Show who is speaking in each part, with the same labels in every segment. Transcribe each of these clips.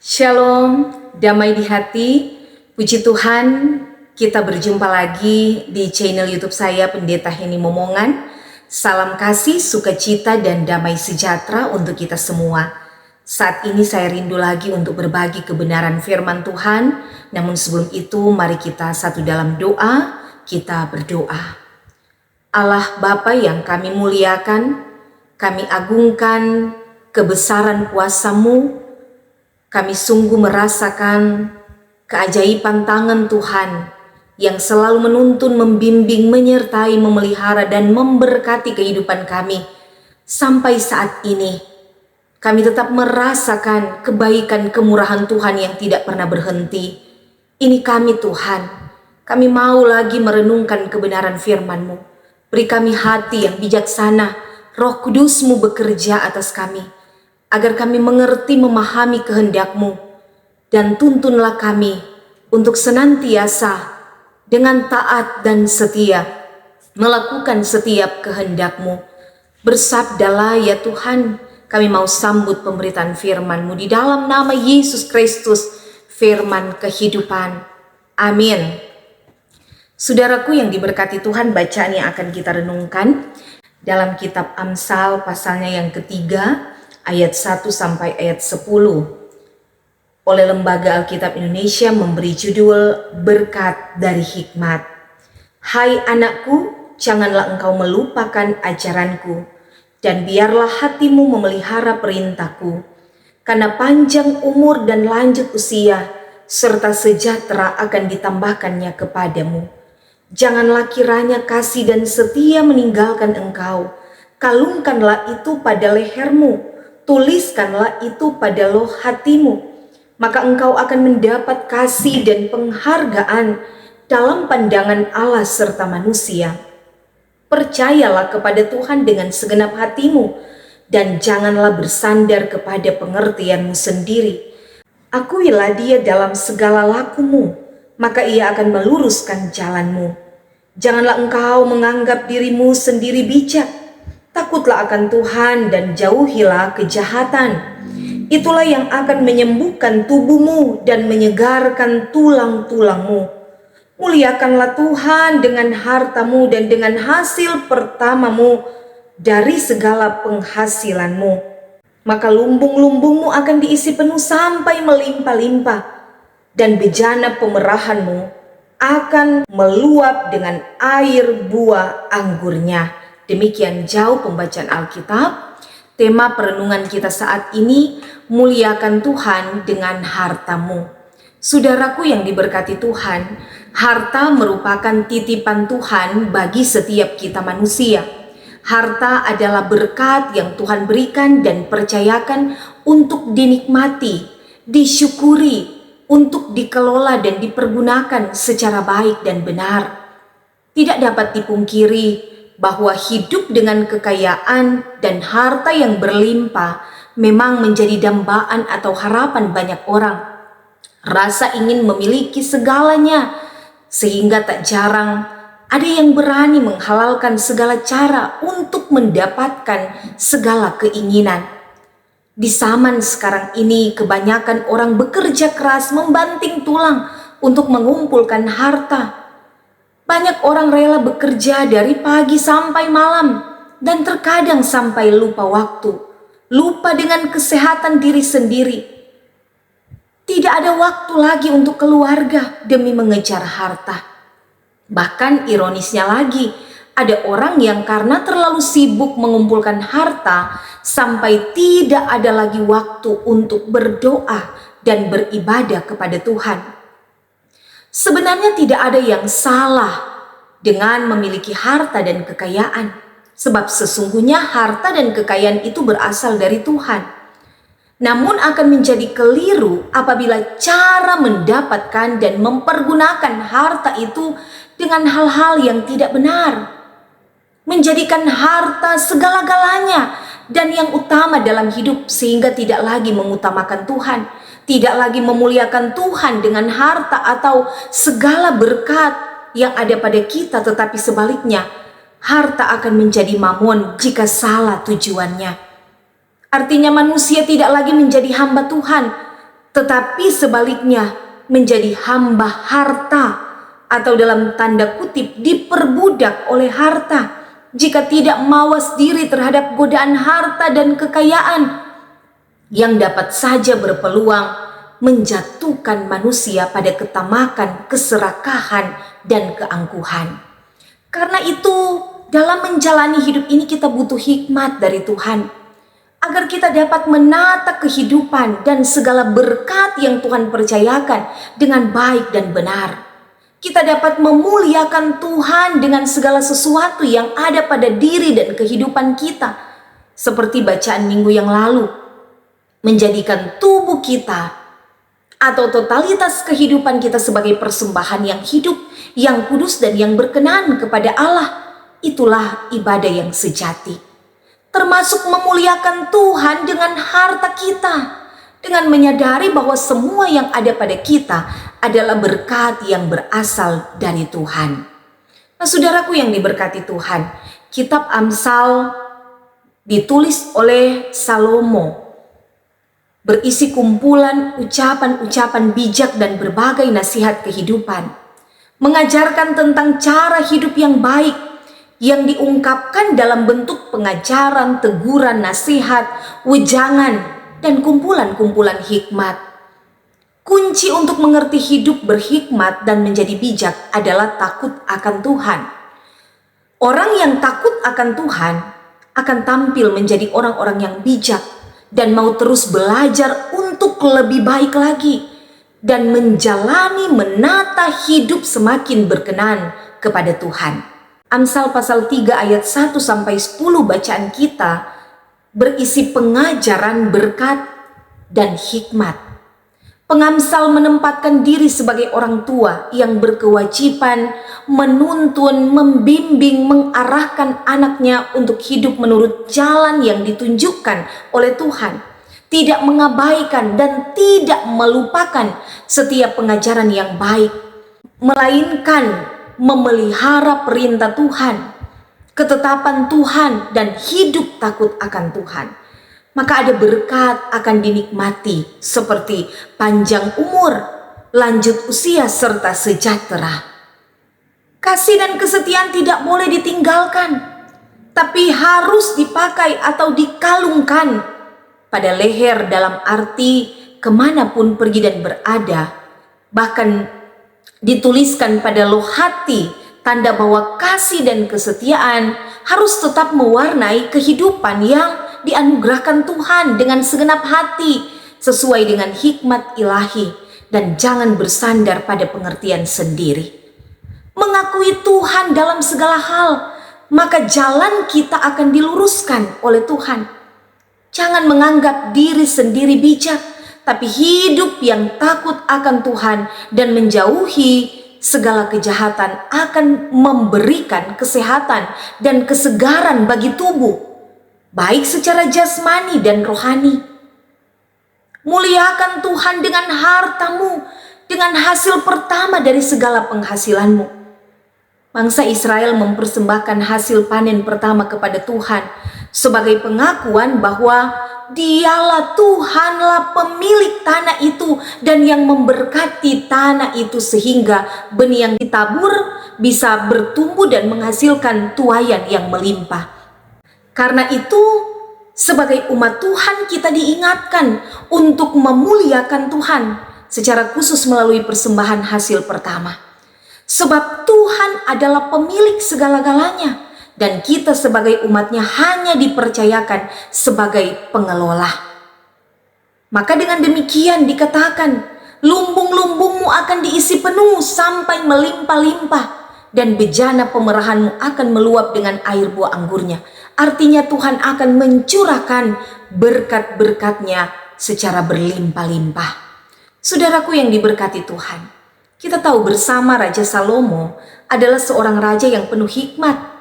Speaker 1: Shalom, damai di hati. Puji Tuhan, kita berjumpa lagi di channel YouTube saya, Pendeta Heni Momongan. Salam kasih, sukacita, dan damai sejahtera untuk kita semua. Saat ini saya rindu lagi untuk berbagi kebenaran firman Tuhan. Namun sebelum itu, mari kita satu dalam doa. Kita berdoa. Allah Bapa yang kami muliakan, kami agungkan kebesaran kuasa-Mu. Kami sungguh merasakan keajaiban tangan Tuhan yang selalu menuntun, membimbing, menyertai, memelihara, dan memberkati kehidupan kami. Sampai saat ini, kami tetap merasakan kebaikan kemurahan Tuhan yang tidak pernah berhenti. Ini kami Tuhan, kami mau lagi merenungkan kebenaran firman-Mu. Beri kami hati yang bijaksana, Roh Kudus-Mu bekerja atas kami, agar kami mengerti, memahami kehendak-Mu, dan tuntunlah kami untuk senantiasa dengan taat dan setia melakukan setiap kehendak-Mu. Bersabdalah ya Tuhan, kami mau sambut pemberitaan firman-Mu di dalam nama Yesus Kristus, firman kehidupan. Amin. Saudaraku yang diberkati Tuhan, bacaan yang akan kita renungkan dalam kitab Amsal pasalnya yang ketiga, ayat 1 sampai ayat 10 oleh Lembaga Alkitab Indonesia memberi judul Berkat dari Hikmat. Hai anakku, janganlah engkau melupakan ajaranku, dan biarlah hatimu memelihara perintahku, karena panjang umur dan lanjut usia, serta sejahtera akan ditambahkannya kepadamu. Janganlah kiranya kasih dan setia meninggalkan engkau, kalungkanlah itu pada lehermu, tuliskanlah itu pada loh hatimu, maka engkau akan mendapat kasih dan penghargaan dalam pandangan Allah serta manusia. Percayalah kepada Tuhan dengan segenap hatimu, dan janganlah bersandar kepada pengertianmu sendiri. Akuilah Dia dalam segala lakumu, maka Ia akan meluruskan jalanmu. Janganlah engkau menganggap dirimu sendiri bijak. Takutlah akan Tuhan dan jauhilah kejahatan. Itulah yang akan menyembuhkan tubuhmu dan menyegarkan tulang-tulangmu. Muliakanlah Tuhan dengan hartamu dan dengan hasil pertamamu dari segala penghasilanmu. Maka lumbung-lumbungmu akan diisi penuh sampai melimpah-limpah, dan bejana pemerahanmu akan meluap dengan air buah anggurnya. Demikian jauh pembacaan Alkitab. Tema perenungan kita saat ini, muliakan Tuhan dengan hartamu. Saudaraku yang diberkati Tuhan, harta merupakan titipan Tuhan bagi setiap kita manusia. Harta adalah berkat yang Tuhan berikan dan percayakan untuk dinikmati, disyukuri, untuk dikelola dan dipergunakan secara baik dan benar. Tidak dapat dipungkiri bahwa hidup dengan kekayaan dan harta yang berlimpah memang menjadi dambaan atau harapan banyak orang. Rasa ingin memiliki segalanya, sehingga tak jarang ada yang berani menghalalkan segala cara untuk mendapatkan segala keinginan. Di zaman sekarang ini, kebanyakan orang bekerja keras membanting tulang untuk mengumpulkan harta. Banyak orang rela bekerja dari pagi sampai malam dan terkadang sampai lupa waktu, lupa dengan kesehatan diri sendiri. Tidak ada waktu lagi untuk keluarga demi mengejar harta. Bahkan ironisnya lagi, ada orang yang karena terlalu sibuk mengumpulkan harta sampai tidak ada lagi waktu untuk berdoa dan beribadah kepada Tuhan. Sebenarnya tidak ada yang salah dengan memiliki harta dan kekayaan, sebab sesungguhnya harta dan kekayaan itu berasal dari Tuhan. Namun akan menjadi keliru apabila cara mendapatkan dan mempergunakan harta itu dengan hal-hal yang tidak benar. Menjadikan harta segala-galanya dan yang utama dalam hidup, sehingga tidak lagi mengutamakan Tuhan, tidak lagi memuliakan Tuhan dengan harta atau segala berkat yang ada pada kita, tetapi sebaliknya, harta akan menjadi mamon jika salah tujuannya. Artinya manusia tidak lagi menjadi hamba Tuhan, tetapi sebaliknya menjadi hamba harta, atau dalam tanda kutip diperbudak oleh harta, jika tidak mawas diri terhadap godaan harta dan kekayaan yang dapat saja berpeluang menjatuhkan manusia pada ketamakan, keserakahan, dan keangkuhan. Karena itu, dalam menjalani hidup ini kita butuh hikmat dari Tuhan, agar kita dapat menata kehidupan dan segala berkat yang Tuhan percayakan dengan baik dan benar. Kita dapat memuliakan Tuhan dengan segala sesuatu yang ada pada diri dan kehidupan kita. Seperti bacaan minggu yang lalu, menjadikan tubuh kita atau totalitas kehidupan kita sebagai persembahan yang hidup, yang kudus, dan yang berkenan kepada Allah. Itulah ibadah yang sejati. Termasuk memuliakan Tuhan dengan harta kita, dengan menyadari bahwa semua yang ada pada kita adalah berkat yang berasal dari Tuhan. Nah, saudaraku yang diberkati Tuhan, kitab Amsal ditulis oleh Salomo, berisi kumpulan ucapan-ucapan bijak dan berbagai nasihat kehidupan, mengajarkan tentang cara hidup yang baik, yang diungkapkan dalam bentuk pengajaran, teguran, nasihat, wejangan, dan kumpulan-kumpulan hikmat. Kunci untuk mengerti hidup berhikmat dan menjadi bijak adalah takut akan Tuhan. Orang yang takut akan Tuhan akan tampil menjadi orang-orang yang bijak dan mau terus belajar untuk lebih baik lagi dan menjalani menata hidup semakin berkenan kepada Tuhan. Amsal pasal 3 ayat 1 sampai 10 bacaan kita berisi pengajaran berkat dan hikmat. Pengamsal menempatkan diri sebagai orang tua yang berkewajiban menuntun, membimbing, mengarahkan anaknya untuk hidup menurut jalan yang ditunjukkan oleh Tuhan, tidak mengabaikan dan tidak melupakan setiap pengajaran yang baik, melainkan memelihara perintah Tuhan, ketetapan Tuhan, dan hidup takut akan Tuhan. Maka ada berkat akan dinikmati seperti panjang umur, lanjut usia, serta sejahtera. Kasih dan kesetiaan tidak boleh ditinggalkan, tapi harus dipakai atau dikalungkan pada leher dalam arti kemanapun pergi dan berada. Bahkan dituliskan pada loh hati, tanda bahwa kasih dan kesetiaan harus tetap mewarnai kehidupan yang dianugerahkan Tuhan dengan segenap hati sesuai dengan hikmat ilahi, dan jangan bersandar pada pengertian sendiri. Mengakui Tuhan dalam segala hal, maka jalan kita akan diluruskan oleh Tuhan. Jangan menganggap diri sendiri bijak, tapi hidup yang takut akan Tuhan dan menjauhi segala kejahatan akan memberikan kesehatan dan kesegaran bagi tubuh, baik secara jasmani dan rohani. Muliakan Tuhan dengan hartamu, dengan hasil pertama dari segala penghasilanmu. Bangsa Israel mempersembahkan hasil panen pertama kepada Tuhan sebagai pengakuan bahwa Dialah Tuhanlah pemilik tanah itu dan yang memberkati tanah itu sehingga benih yang ditabur bisa bertumbuh dan menghasilkan tuaian yang melimpah. Karena itu, sebagai umat Tuhan kita diingatkan untuk memuliakan Tuhan secara khusus melalui persembahan hasil pertama. Sebab Tuhan adalah pemilik segala-galanya dan kita sebagai umatnya hanya dipercayakan sebagai pengelola. Maka dengan demikian dikatakan, lumbung-lumbungmu akan diisi penuh sampai melimpah-limpah dan bejana pemerahanmu akan meluap dengan air buah anggurnya. Artinya Tuhan akan mencurahkan berkat-berkatnya secara berlimpah-limpah. Saudaraku yang diberkati Tuhan, kita tahu bersama Raja Salomo adalah seorang raja yang penuh hikmat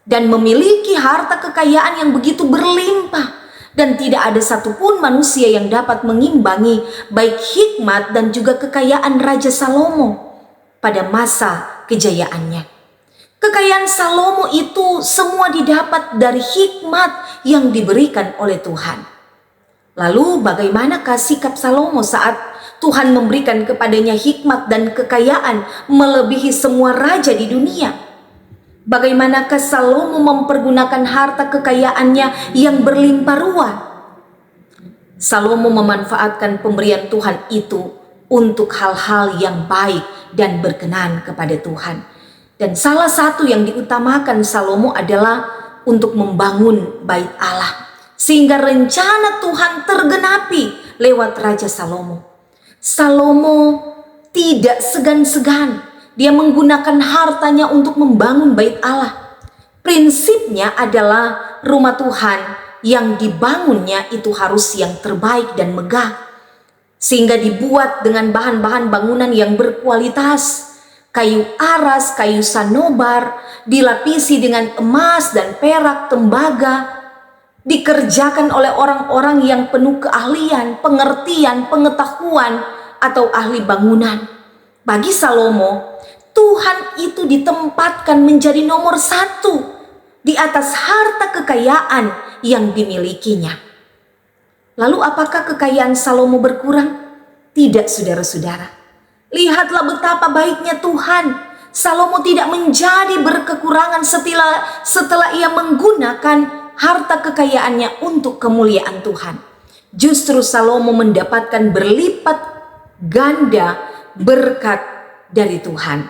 Speaker 1: dan memiliki harta kekayaan yang begitu berlimpah. Dan tidak ada satupun manusia yang dapat mengimbangi baik hikmat dan juga kekayaan Raja Salomo pada masa kejayaannya. Kekayaan Salomo itu semua didapat dari hikmat yang diberikan oleh Tuhan. Lalu bagaimanakah sikap Salomo saat Tuhan memberikan kepadanya hikmat dan kekayaan melebihi semua raja di dunia. Bagaimanakah Salomo mempergunakan harta kekayaannya yang berlimpah ruah? Salomo memanfaatkan pemberian Tuhan itu untuk hal-hal yang baik dan berkenan kepada Tuhan. Dan salah satu yang diutamakan Salomo adalah untuk membangun bait Allah, sehingga rencana Tuhan tergenapi lewat Raja Salomo. Salomo tidak segan-segan, dia menggunakan hartanya untuk membangun bait Allah. Prinsipnya adalah rumah Tuhan yang dibangunnya itu harus yang terbaik dan megah, sehingga dibuat dengan bahan-bahan bangunan yang berkualitas. Kayu aras, kayu sanobar, dilapisi dengan emas dan perak, tembaga, dikerjakan oleh orang-orang yang penuh keahlian, pengertian, pengetahuan, atau ahli bangunan. Bagi Salomo, Tuhan itu ditempatkan menjadi nomor satu di atas harta kekayaan yang dimilikinya. Lalu apakah kekayaan Salomo berkurang? Tidak, saudara-saudara. Lihatlah betapa baiknya Tuhan. Salomo tidak menjadi berkekurangan setelah ia menggunakan harta kekayaannya untuk kemuliaan Tuhan. Justru Salomo mendapatkan berlipat ganda berkat dari Tuhan.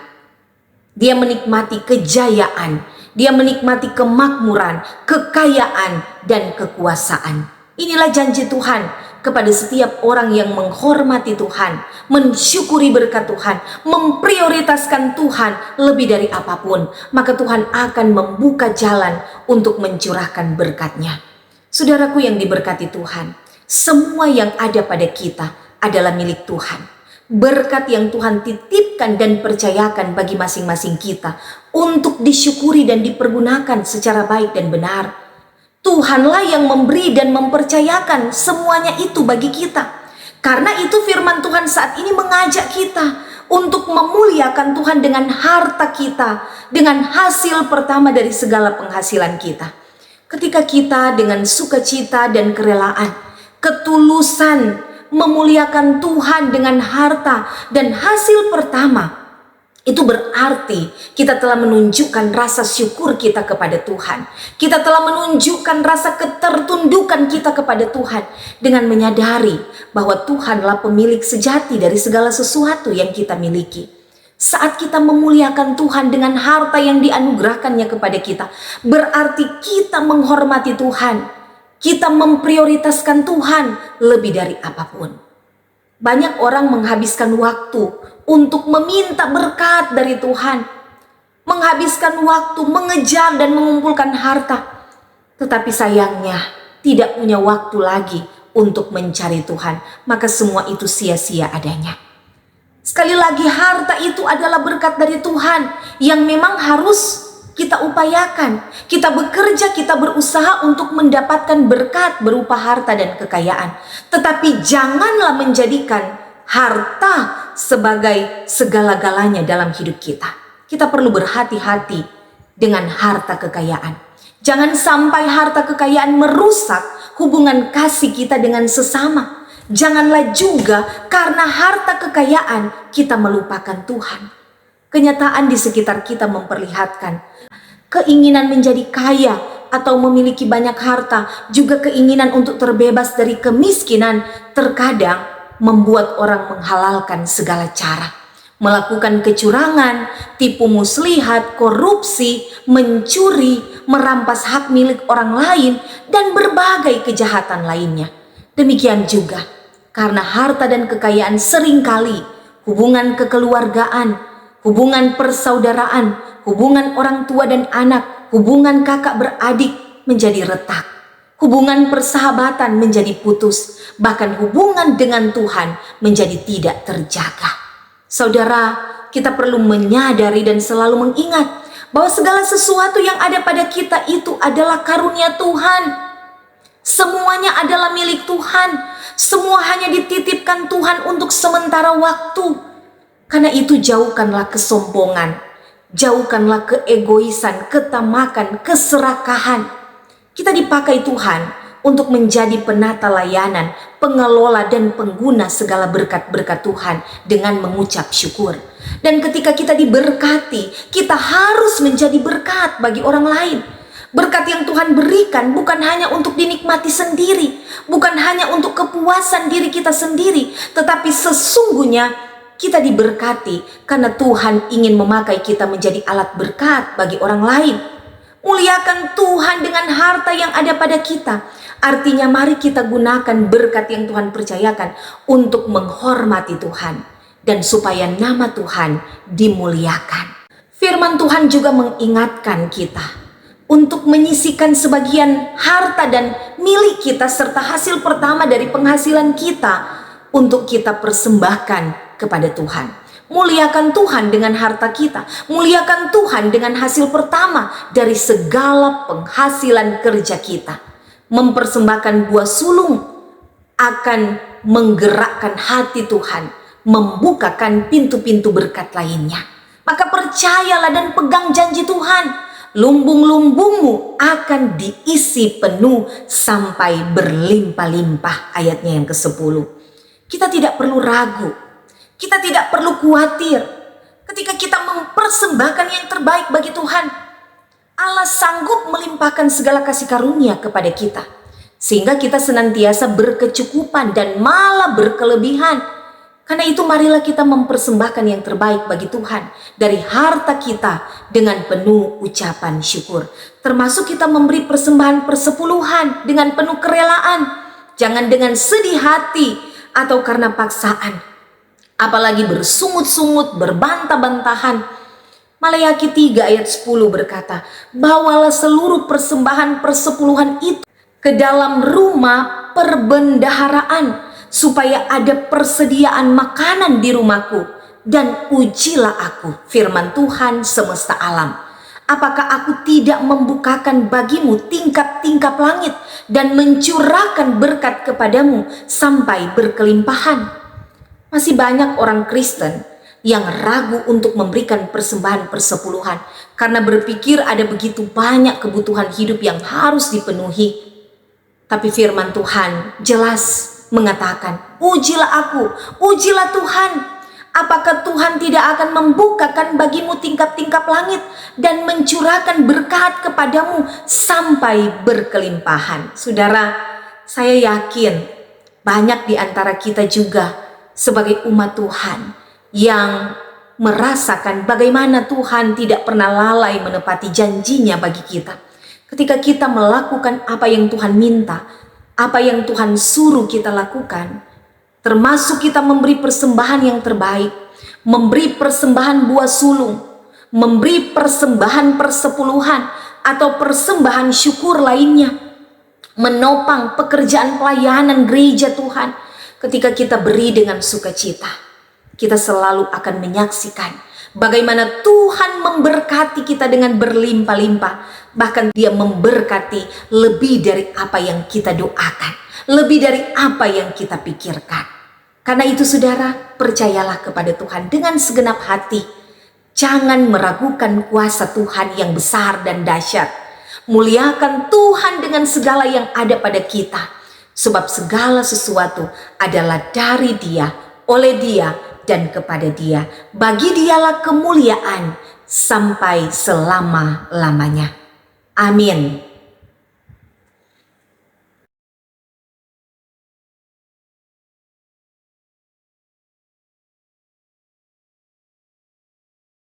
Speaker 1: Dia menikmati kejayaan, dia menikmati kemakmuran, kekayaan, dan kekuasaan. Inilah janji Tuhan kepada setiap orang yang menghormati Tuhan, mensyukuri berkat Tuhan, memprioritaskan Tuhan lebih dari apapun, maka Tuhan akan membuka jalan untuk mencurahkan berkat-Nya. Saudaraku yang diberkati Tuhan, semua yang ada pada kita adalah milik Tuhan. Berkat yang Tuhan titipkan dan percayakan bagi masing-masing kita untuk disyukuri dan dipergunakan secara baik dan benar. Tuhanlah yang memberi dan mempercayakan semuanya itu bagi kita. Karena itu firman Tuhan saat ini mengajak kita untuk memuliakan Tuhan dengan harta kita, dengan hasil pertama dari segala penghasilan kita. Ketika kita dengan sukacita dan kerelaan, ketulusan memuliakan Tuhan dengan harta dan hasil pertama, itu berarti kita telah menunjukkan rasa syukur kita kepada Tuhan. Kita telah menunjukkan rasa ketertundukan kita kepada Tuhan dengan menyadari bahwa Tuhanlah pemilik sejati dari segala sesuatu yang kita miliki. Saat kita memuliakan Tuhan dengan harta yang dianugerahkannya kepada kita, berarti kita menghormati Tuhan. Kita memprioritaskan Tuhan lebih dari apapun. Banyak orang menghabiskan waktu untuk meminta berkat dari Tuhan, menghabiskan waktu mengejar dan mengumpulkan harta, tetapi sayangnya tidak punya waktu lagi untuk mencari Tuhan, maka semua itu sia-sia adanya. Sekali lagi, harta itu adalah berkat dari Tuhan yang memang harus kita upayakan. Kita bekerja, kita berusaha untuk mendapatkan berkat berupa harta dan kekayaan, tetapi janganlah menjadikan harta sebagai segala-galanya dalam hidup kita. Kita perlu berhati-hati dengan harta kekayaan. Jangan sampai harta kekayaan merusak hubungan kasih kita dengan sesama. Janganlah juga karena harta kekayaan kita melupakan Tuhan. Kenyataan di sekitar kita memperlihatkan keinginan menjadi kaya atau memiliki banyak harta, juga keinginan untuk terbebas dari kemiskinan terkadang membuat orang menghalalkan segala cara, melakukan kecurangan, tipu muslihat, korupsi, mencuri, merampas hak milik orang lain, dan berbagai kejahatan lainnya. Demikian juga karena harta dan kekayaan seringkali hubungan kekeluargaan, hubungan persaudaraan, hubungan orang tua dan anak, hubungan kakak beradik menjadi retak. Hubungan persahabatan menjadi putus, bahkan hubungan dengan Tuhan menjadi tidak terjaga. Saudara, kita perlu menyadari dan selalu mengingat bahwa segala sesuatu yang ada pada kita itu adalah karunia Tuhan. Semuanya adalah milik Tuhan. Semua hanya dititipkan Tuhan untuk sementara waktu. Karena itu jauhkanlah kesombongan, jauhkanlah keegoisan, ketamakan, keserakahan. Kita dipakai Tuhan untuk menjadi penata layanan, pengelola dan pengguna segala berkat-berkat Tuhan dengan mengucap syukur. Dan ketika kita diberkati, kita harus menjadi berkat bagi orang lain. Berkat yang Tuhan berikan bukan hanya untuk dinikmati sendiri, bukan hanya untuk kepuasan diri kita sendiri, tetapi sesungguhnya kita diberkati karena Tuhan ingin memakai kita menjadi alat berkat bagi orang lain. Muliakan Tuhan dengan harta yang ada pada kita. Artinya mari kita gunakan berkat yang Tuhan percayakan untuk menghormati Tuhan dan supaya nama Tuhan dimuliakan. Firman Tuhan juga mengingatkan kita untuk menyisihkan sebagian harta dan milik kita serta hasil pertama dari penghasilan kita untuk kita persembahkan kepada Tuhan. Muliakan Tuhan dengan harta kita, muliakan Tuhan dengan hasil pertama dari segala penghasilan kerja kita. Mempersembahkan buah sulung akan menggerakkan hati Tuhan, membukakan pintu-pintu berkat lainnya. Maka percayalah dan pegang janji Tuhan, lumbung-lumbungmu akan diisi penuh sampai berlimpah-limpah. Ayatnya yang ke-10. Kita tidak perlu ragu, kita tidak perlu khawatir ketika kita mempersembahkan yang terbaik bagi Tuhan. Allah sanggup melimpahkan segala kasih karunia kepada kita, sehingga kita senantiasa berkecukupan dan malah berkelebihan. Karena itu marilah kita mempersembahkan yang terbaik bagi Tuhan dari harta kita dengan penuh ucapan syukur. Termasuk kita memberi persembahan persepuluhan dengan penuh kerelaan. Jangan dengan sedih hati atau karena paksaan, apalagi bersungut-sungut, berbantah-bantahan. Maleakhi 3 ayat 10 berkata, bawalah seluruh persembahan persepuluhan itu ke dalam rumah perbendaharaan, supaya ada persediaan makanan di rumahku, dan ujilah aku, firman Tuhan semesta alam. Apakah aku tidak membukakan bagimu tingkap-tingkap langit dan mencurahkan berkat kepadamu sampai berkelimpahan? Masih banyak orang Kristen yang ragu untuk memberikan persembahan persepuluhan karena berpikir ada begitu banyak kebutuhan hidup yang harus dipenuhi. Tapi firman Tuhan jelas mengatakan, ujilah aku, ujilah Tuhan. Apakah Tuhan tidak akan membukakan bagimu tingkap-tingkap langit dan mencurahkan berkat kepadamu sampai berkelimpahan? Saudara, saya yakin banyak di antara kita juga sebagai umat Tuhan yang merasakan bagaimana Tuhan tidak pernah lalai menepati janjinya bagi kita. Ketika kita melakukan apa yang Tuhan minta, apa yang Tuhan suruh kita lakukan, termasuk kita memberi persembahan yang terbaik, memberi persembahan buah sulung, memberi persembahan persepuluhan atau persembahan syukur lainnya, menopang pekerjaan pelayanan gereja Tuhan. Ketika kita beri dengan sukacita, kita selalu akan menyaksikan bagaimana Tuhan memberkati kita dengan berlimpah-limpah. Bahkan Dia memberkati lebih dari apa yang kita doakan, lebih dari apa yang kita pikirkan. Karena itu saudara, percayalah kepada Tuhan dengan segenap hati. Jangan meragukan kuasa Tuhan yang besar dan dahsyat. Muliakan Tuhan dengan segala yang ada pada kita. Sebab segala sesuatu adalah dari Dia, oleh Dia, dan kepada Dia. Bagi Dialah kemuliaan sampai selama-lamanya. Amin.